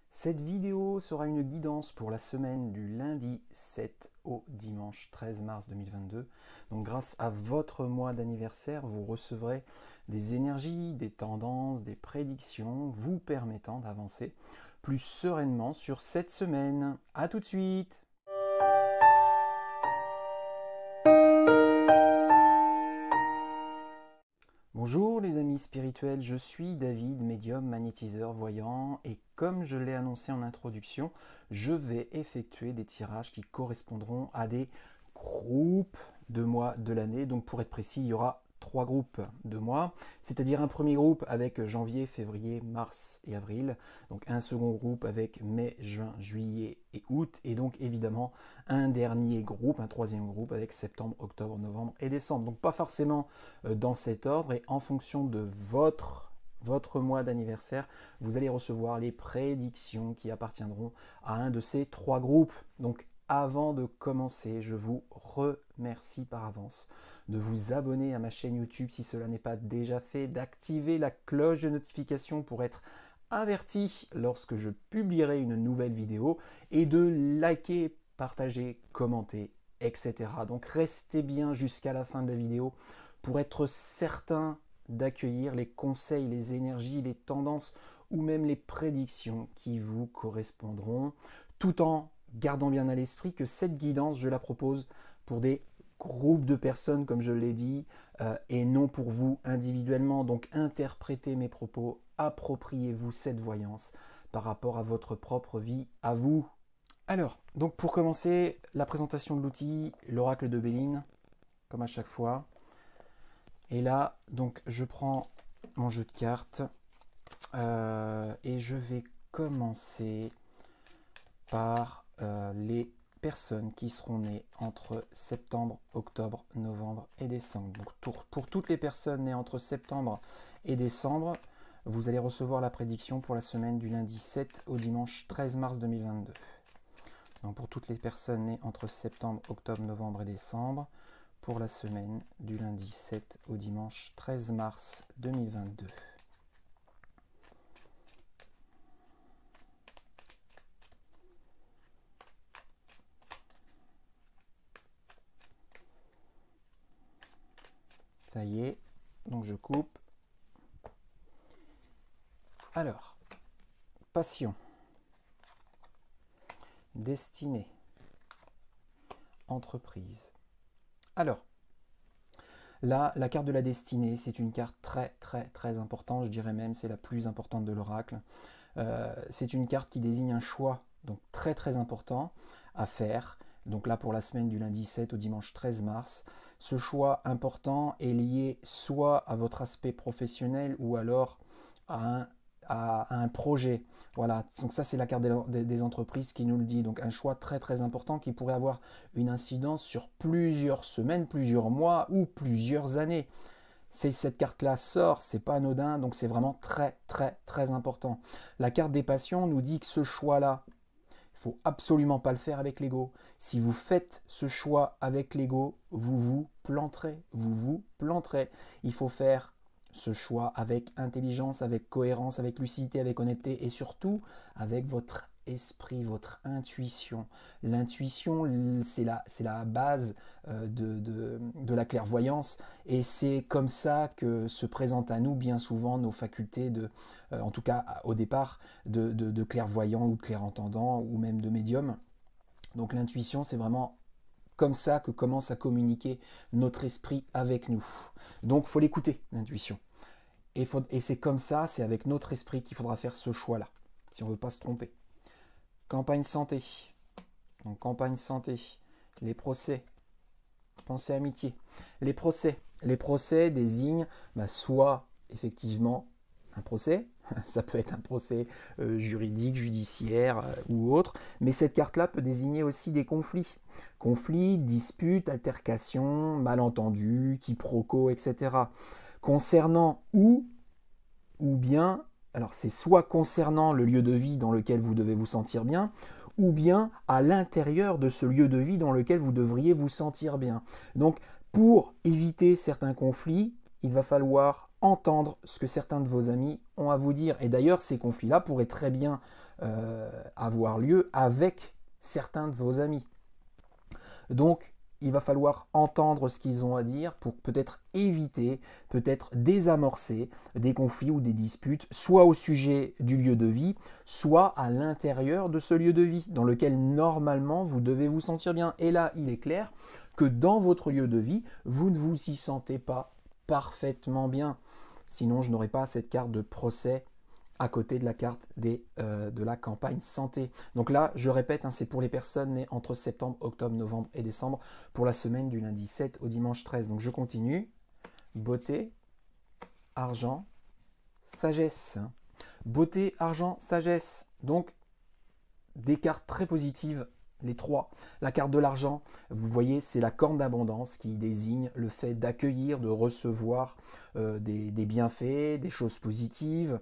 Cette vidéo sera une guidance pour la semaine du lundi 7 au dimanche 13 mars 2022. Donc grâce à votre mois d'anniversaire, vous recevrez des énergies, des tendances, des prédictions vous permettant d'avancer plus sereinement sur cette semaine. A tout de suite! Bonjour les amis spirituels, je suis David, médium, magnétiseur, voyant, et comme je l'ai annoncé en introduction, je vais effectuer des tirages qui correspondront à des groupes de mois de l'année. Donc pour être précis, il y aura 3 groupes de mois, c'est-à-dire un premier groupe avec janvier, février, mars et avril, donc un second groupe avec mai, juin, juillet et août, et donc évidemment un dernier groupe, un troisième groupe avec septembre, octobre, novembre et décembre. Donc pas forcément dans cet ordre, et en fonction de votre mois d'anniversaire, vous allez recevoir les prédictions qui appartiendront à un de ces 3 groupes. Donc avant de commencer, je vous remercie par avance de vous abonner à ma chaîne YouTube si cela n'est pas déjà fait, d'activer la cloche de notification pour être averti lorsque je publierai une nouvelle vidéo et de liker, partager, commenter, etc. Donc restez bien jusqu'à la fin de la vidéo pour être certain d'accueillir les conseils, les énergies, les tendances ou même les prédictions qui vous correspondront, tout en gardant bien à l'esprit que cette guidance, je la propose pour des groupes de personnes, comme je l'ai dit, et non pour vous individuellement. Donc interprétez mes propos, appropriez-vous cette voyance par rapport à votre propre vie, à vous. Alors, donc pour commencer, la présentation de l'outil, l'oracle de Béline, comme à chaque fois. Et là, donc je prends mon jeu de cartes et je vais commencer par les personnes qui seront nées entre septembre, octobre, novembre et décembre. Donc pour toutes les personnes nées entre septembre et décembre, vous allez recevoir la prédiction pour la semaine du lundi 7 au dimanche 13 mars 2022. Donc pour toutes les personnes nées entre septembre, octobre, novembre et décembre, pour la semaine du lundi 7 au dimanche 13 mars 2022. Ça y est, donc je coupe. Alors, passion, destinée, entreprise. Alors, là, la carte de la destinée, c'est une carte très importante, je dirais même c'est la plus importante de l'oracle. C'est une carte qui désigne un choix, donc très important à faire. Donc là, pour la semaine du lundi 7 au dimanche 13 mars, ce choix important est lié soit à votre aspect professionnel ou alors à un projet. Voilà, donc ça c'est la carte des entreprises qui nous le dit. Donc un choix très important qui pourrait avoir une incidence sur plusieurs semaines, plusieurs mois ou plusieurs années. Si cette carte-là sort, c'est pas anodin, donc c'est vraiment très important. La carte des passions nous dit que ce choix-là, il faut absolument pas le faire avec l'ego. Si vous faites ce choix avec l'ego, vous vous planterez, vous vous planterez. Il faut faire ce choix avec intelligence, avec cohérence, avec lucidité, avec honnêteté et surtout avec votre esprit, votre intuition. L'intuition, c'est la base de la clairvoyance et c'est comme ça que se présentent à nous bien souvent nos facultés en tout cas au départ, de clairvoyant ou de clairentendant ou même de médium. Donc l'intuition, c'est vraiment comme ça que commence à communiquer notre esprit avec nous. Donc il faut l'écouter, l'intuition. Et c'est comme ça, c'est avec notre esprit qu'il faudra faire ce choix-là, si on ne veut pas se tromper. Campagne santé. Donc campagne santé, les procès, pensée amitié. Les procès désignent soit effectivement un procès, ça peut être un procès juridique, judiciaire ou autre, mais cette carte-là peut désigner aussi des conflits. Conflits, disputes, altercations, malentendus, quiproquos, etc. Concernant ou bien, alors c'est soit concernant le lieu de vie dans lequel vous devez vous sentir bien, ou bien à l'intérieur de ce lieu de vie dans lequel vous devriez vous sentir bien. Donc pour éviter certains conflits, il va falloir entendre ce que certains de vos amis ont à vous dire. Et d'ailleurs, ces conflits-là pourraient très bien avoir lieu avec certains de vos amis. Donc, il va falloir entendre ce qu'ils ont à dire pour peut-être éviter, peut-être désamorcer des conflits ou des disputes, soit au sujet du lieu de vie, soit à l'intérieur de ce lieu de vie, dans lequel normalement vous devez vous sentir bien. Et là, il est clair que dans votre lieu de vie, vous ne vous y sentez pas parfaitement bien. Sinon, je n'aurais pas cette carte de procès à côté de la carte de la campagne santé. Donc là, je répète, hein, c'est pour les personnes nées entre septembre, octobre, novembre et décembre, pour la semaine du lundi 7 au dimanche 13. Donc je continue. Beauté, argent, sagesse. Beauté, argent, sagesse. Donc des cartes très positives, les trois. La carte de l'argent, vous voyez, c'est la corne d'abondance qui désigne le fait d'accueillir, de recevoir des bienfaits, des choses positives,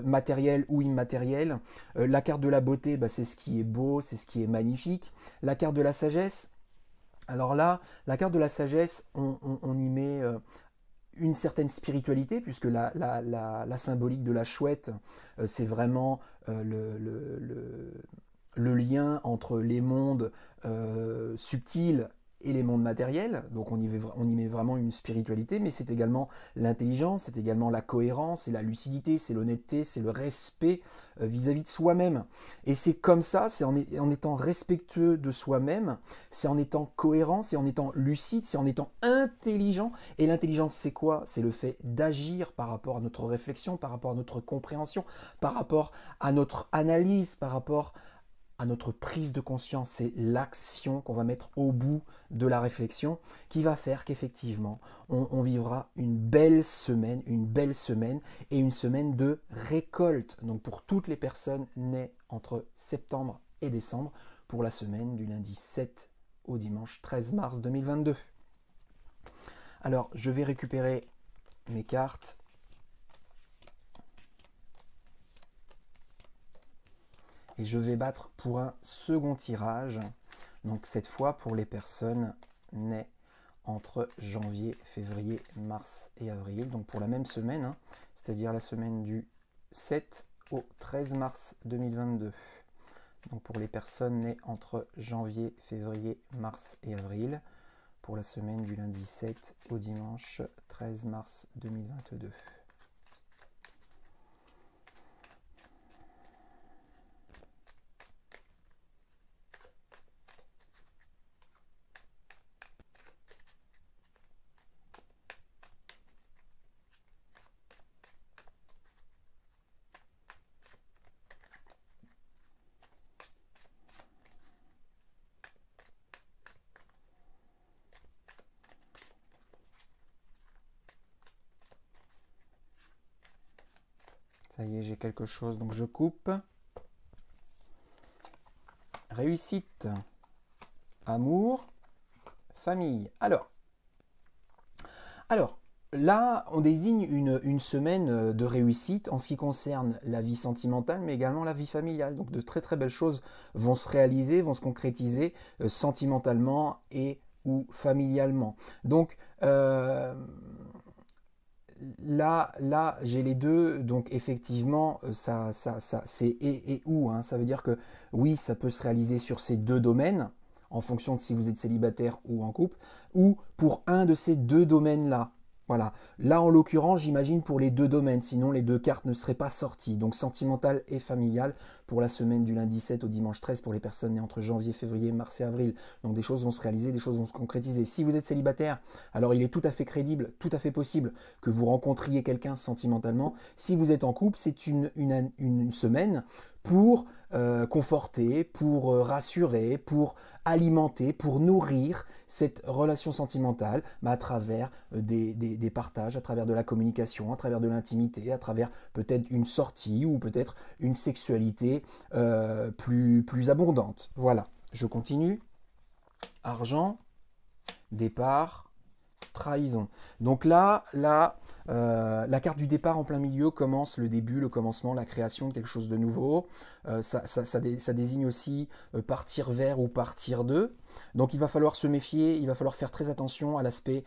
matérielles ou immatérielles. La carte de la beauté, bah, c'est ce qui est beau, c'est ce qui est magnifique. La carte de la sagesse, alors là, la carte de la sagesse, on y met une certaine spiritualité, puisque la symbolique de la chouette, c'est vraiment le lien entre les mondes subtils et les mondes matériels. Donc on y met vraiment une spiritualité, mais c'est également l'intelligence, c'est également la cohérence, c'est la lucidité, c'est l'honnêteté, c'est le respect vis-à-vis de soi-même. Et c'est comme ça, c'est en étant respectueux de soi-même, c'est en étant cohérent, c'est en étant lucide, c'est en étant intelligent. Et l'intelligence, c'est quoi? C'est le fait d'agir par rapport à notre réflexion, par rapport à notre compréhension, par rapport à notre analyse, par rapport à notre prise de conscience. C'est l'action qu'on va mettre au bout de la réflexion qui va faire qu'effectivement, on vivra une belle semaine et une semaine de récolte. Donc pour toutes les personnes nées entre septembre et décembre, pour la semaine du lundi 7 au dimanche 13 mars 2022. Alors, je vais récupérer mes cartes. Et je vais battre pour un second tirage, donc cette fois pour les personnes nées entre janvier, février, mars et avril, donc pour la même semaine, hein, c'est-à-dire la semaine du 7 au 13 mars 2022. Donc pour les personnes nées entre janvier, février, mars et avril, pour la semaine du lundi 7 au dimanche 13 mars 2022. Ça y est, j'ai quelque chose, donc je coupe. Réussite, amour, famille. Alors, là, on désigne une semaine de réussite en ce qui concerne la vie sentimentale, mais également la vie familiale. Donc de très très belles choses vont se réaliser, vont se concrétiser sentimentalement et ou familialement. Donc là j'ai les deux, donc effectivement, c'est et ou, hein. Ça veut dire que oui, ça peut se réaliser sur ces deux domaines, en fonction de si vous êtes célibataire ou en couple, ou pour un de ces deux domaines-là. Voilà. Là, en l'occurrence, j'imagine pour les deux domaines, sinon les deux cartes ne seraient pas sorties. Donc sentimental et familial pour la semaine du lundi 7 au dimanche 13 pour les personnes nées entre janvier, février, mars et avril. Donc des choses vont se réaliser, des choses vont se concrétiser. Si vous êtes célibataire, alors il est tout à fait crédible, tout à fait possible que vous rencontriez quelqu'un sentimentalement. Si vous êtes en couple, c'est une semaine pour conforter, pour rassurer, pour alimenter, pour nourrir cette relation sentimentale à travers des partages, à travers de la communication, à travers de l'intimité, à travers peut-être une sortie ou peut-être une sexualité plus abondante. Voilà, je continue. Argent, départ, trahison. Donc là, la carte du départ en plein milieu commence le début, le commencement, la création de quelque chose de nouveau. Ça désigne aussi partir vers ou partir de. Donc il va falloir se méfier, il va falloir faire très attention à l'aspect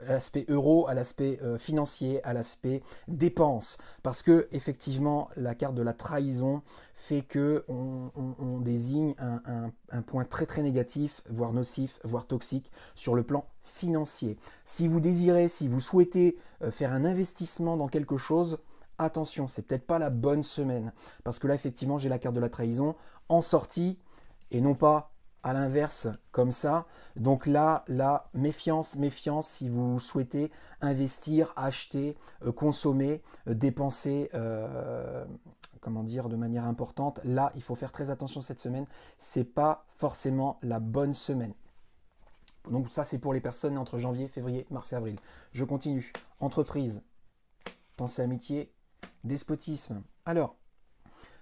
à l'aspect euro, à l'aspect financier, à l'aspect dépense. Parce que effectivement, la carte de la trahison fait que on désigne un point très très négatif, voire nocif, voire toxique sur le plan financier. Si vous désirez, si vous souhaitez faire un investissement dans quelque chose, attention, c'est peut-être pas la bonne semaine. Parce que là, effectivement, j'ai la carte de la trahison en sortie et non pas à l'inverse, comme ça. Donc là, méfiance, méfiance si vous souhaitez investir, acheter, consommer, dépenser, comment dire, de manière importante. Là, il faut faire très attention cette semaine. C'est pas forcément la bonne semaine. Donc ça, c'est pour les personnes entre janvier, février, mars et avril. Je continue. Entreprise, pensée amitié, despotisme. Alors,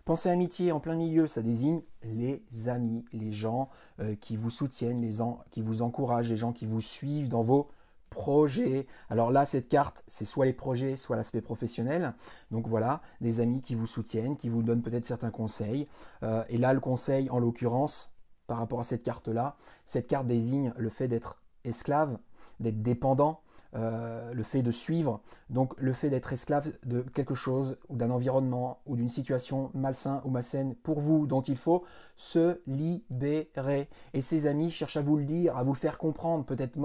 pensée amitié en plein milieu, ça désigne les amis, les gens qui vous soutiennent, les gens qui vous encouragent, les gens qui vous suivent dans vos projets. Alors là, cette carte, c'est soit les projets, soit l'aspect professionnel. Donc voilà, des amis qui vous soutiennent, qui vous donnent peut-être certains conseils. Et là, le conseil, en l'occurrence, par rapport à cette carte-là, cette carte désigne le fait d'être esclave, d'être dépendant, le fait de suivre, donc le fait d'être esclave de quelque chose ou d'un environnement ou d'une situation malsain ou malsaine pour vous dont il faut se libérer. Et ses amis cherchent à vous le dire, à vous le faire comprendre, peut-être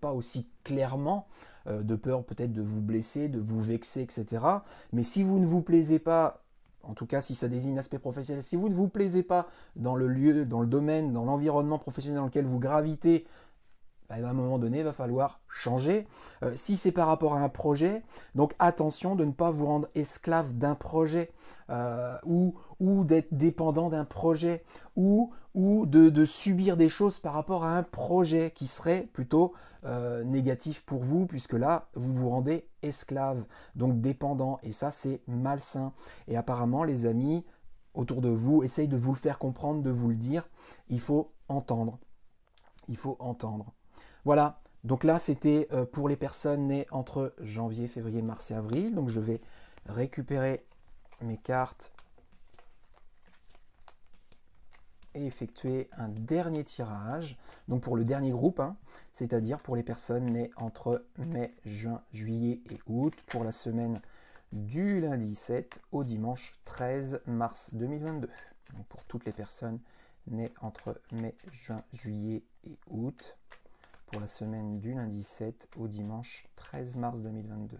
pas aussi clairement, de peur peut-être de vous blesser, de vous vexer, etc. Mais si vous ne vous plaisez pas, en tout cas si ça désigne l'aspect professionnel, si vous ne vous plaisez pas dans le lieu, dans le domaine, dans l'environnement professionnel dans lequel vous gravitez, à un moment donné, il va falloir changer. Si c'est par rapport à un projet, donc attention de ne pas vous rendre esclave d'un projet ou d'être dépendant d'un projet ou de subir des choses par rapport à un projet qui serait plutôt négatif pour vous puisque là, vous vous rendez esclave, donc dépendant. Et ça, c'est malsain. Et apparemment, les amis autour de vous essayent de vous le faire comprendre, de vous le dire. Il faut entendre. Il faut entendre. Voilà, donc là c'était pour les personnes nées entre janvier, février, mars et avril. Donc je vais récupérer mes cartes et effectuer un dernier tirage. Donc pour le dernier groupe, hein, c'est-à-dire pour les personnes nées entre mai, juin, juillet et août, pour la semaine du lundi 7 au dimanche 13 mars 2022. Donc pour toutes les personnes nées entre mai, juin, juillet et août, pour la semaine du lundi 7 au dimanche 13 mars 2022.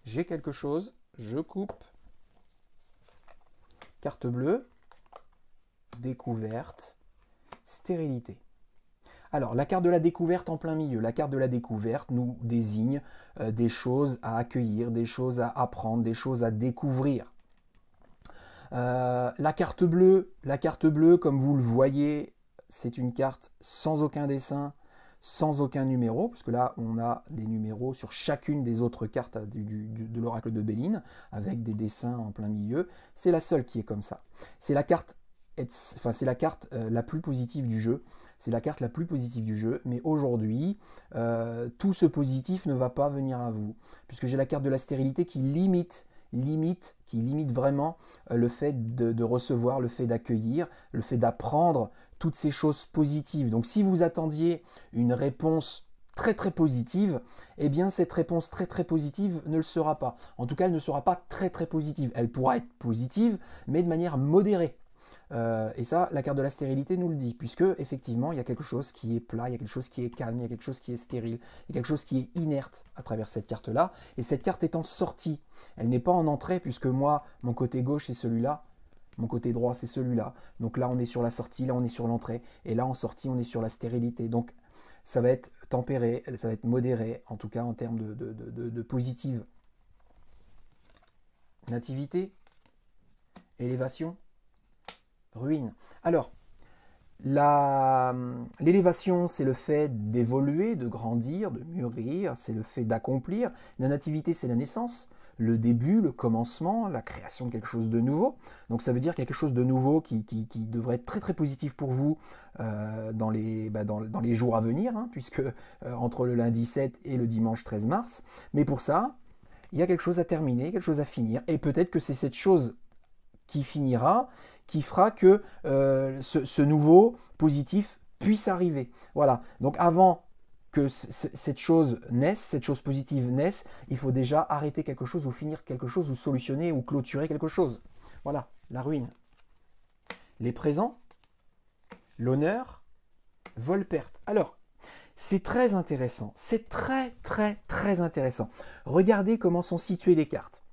J'ai quelque chose, je coupe. Carte bleue, découverte, stérilité. Alors, la carte de la découverte en plein milieu. La carte de la découverte nous désigne des choses à accueillir, des choses à apprendre, des choses à découvrir. La carte bleue, comme vous le voyez, c'est une carte sans aucun dessin, sans aucun numéro, parce que là, on a des numéros sur chacune des autres cartes de l'oracle de Béline, avec des dessins en plein milieu. C'est la seule qui est comme ça. C'est la carte la plus positive du jeu. C'est la carte la plus positive du jeu. Mais aujourd'hui, tout ce positif ne va pas venir à vous. Puisque j'ai la carte de la stérilité qui limite vraiment le fait de recevoir, le fait d'accueillir, le fait d'apprendre toutes ces choses positives. Donc si vous attendiez une réponse très très positive, eh bien cette réponse très très positive ne le sera pas. En tout cas, elle ne sera pas très très positive. Elle pourra être positive, mais de manière modérée. Et ça, la carte de la stérilité nous le dit, puisque effectivement, il y a quelque chose qui est plat, il y a quelque chose qui est calme, il y a quelque chose qui est stérile, il y a quelque chose qui est inerte à travers cette carte-là. Et cette carte est en sortie, elle n'est pas en entrée, puisque moi, mon côté gauche, c'est celui-là, mon côté droit, c'est celui-là. Donc là, on est sur la sortie, là, on est sur l'entrée, et là, en sortie, on est sur la stérilité. Donc, ça va être tempéré, ça va être modéré, en tout cas en termes de positive. Nativité, élévation, ruine. Alors, l'élévation, c'est le fait d'évoluer, de grandir, de mûrir, c'est le fait d'accomplir. La nativité, c'est la naissance, le début, le commencement, la création de quelque chose de nouveau. Donc ça veut dire quelque chose de nouveau qui devrait être très très positif pour vous dans les jours à venir, hein, puisque entre le lundi 7 et le dimanche 13 mars. Mais pour ça, il y a quelque chose à terminer, quelque chose à finir. Et peut-être que c'est cette chose qui finira, qui fera que ce nouveau positif puisse arriver. Voilà, donc avant que cette chose naisse, cette chose positive naisse, il faut déjà arrêter quelque chose ou finir quelque chose ou solutionner ou clôturer quelque chose. Voilà, la ruine. Les présents, l'honneur, vol-perte. Alors, c'est très intéressant, c'est très intéressant. Regardez comment sont situées les cartes.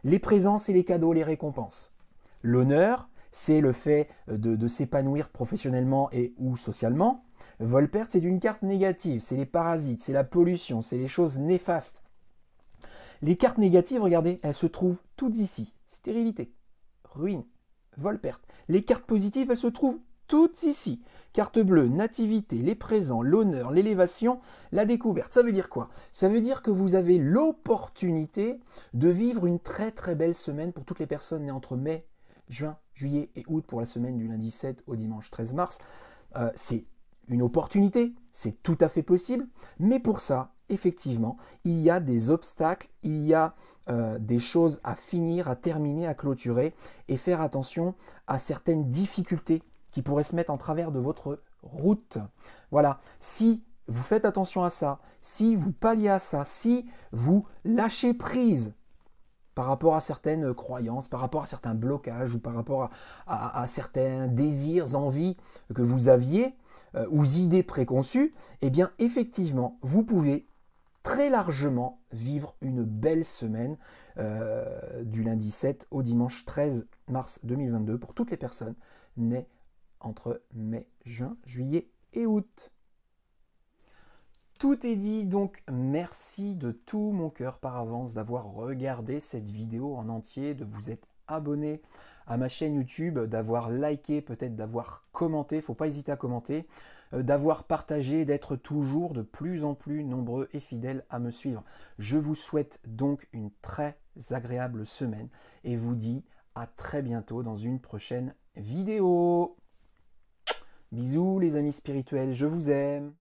Les présents, c'est les cadeaux, les récompenses. L'honneur, c'est le fait de s'épanouir professionnellement et ou socialement. Vol-perte, c'est une carte négative, c'est les parasites, c'est la pollution, c'est les choses néfastes. Les cartes négatives, regardez, elles se trouvent toutes ici. Stérilité, ruine, vol-perte. Les cartes positives, elles se trouvent toutes ici. Carte bleue, nativité, les présents, l'honneur, l'élévation, la découverte. Ça veut dire quoi? Ça veut dire que vous avez l'opportunité de vivre une très belle semaine pour toutes les personnes nées entre mai, juin, juillet et août pour la semaine du lundi 7 au dimanche 13 mars. C'est une opportunité, c'est tout à fait possible, mais pour ça, effectivement, il y a des obstacles, il y a des choses à finir, à terminer, à clôturer et faire attention à certaines difficultés qui pourraient se mettre en travers de votre route. Voilà, si vous faites attention à ça, si vous palliez à ça, si vous lâchez prise par rapport à certaines croyances, par rapport à certains blocages ou par rapport à certains désirs, envies que vous aviez ou idées préconçues, eh bien effectivement, vous pouvez très largement vivre une belle semaine du lundi 7 au dimanche 13 mars 2022 pour toutes les personnes nées entre mai, juin, juillet et août. Tout est dit, donc merci de tout mon cœur par avance d'avoir regardé cette vidéo en entier, de vous être abonné à ma chaîne YouTube, d'avoir liké, peut-être d'avoir commenté, il ne faut pas hésiter à commenter, d'avoir partagé, d'être toujours de plus en plus nombreux et fidèles à me suivre. Je vous souhaite donc une très agréable semaine et vous dis à très bientôt dans une prochaine vidéo. Bisous les amis spirituels, je vous aime.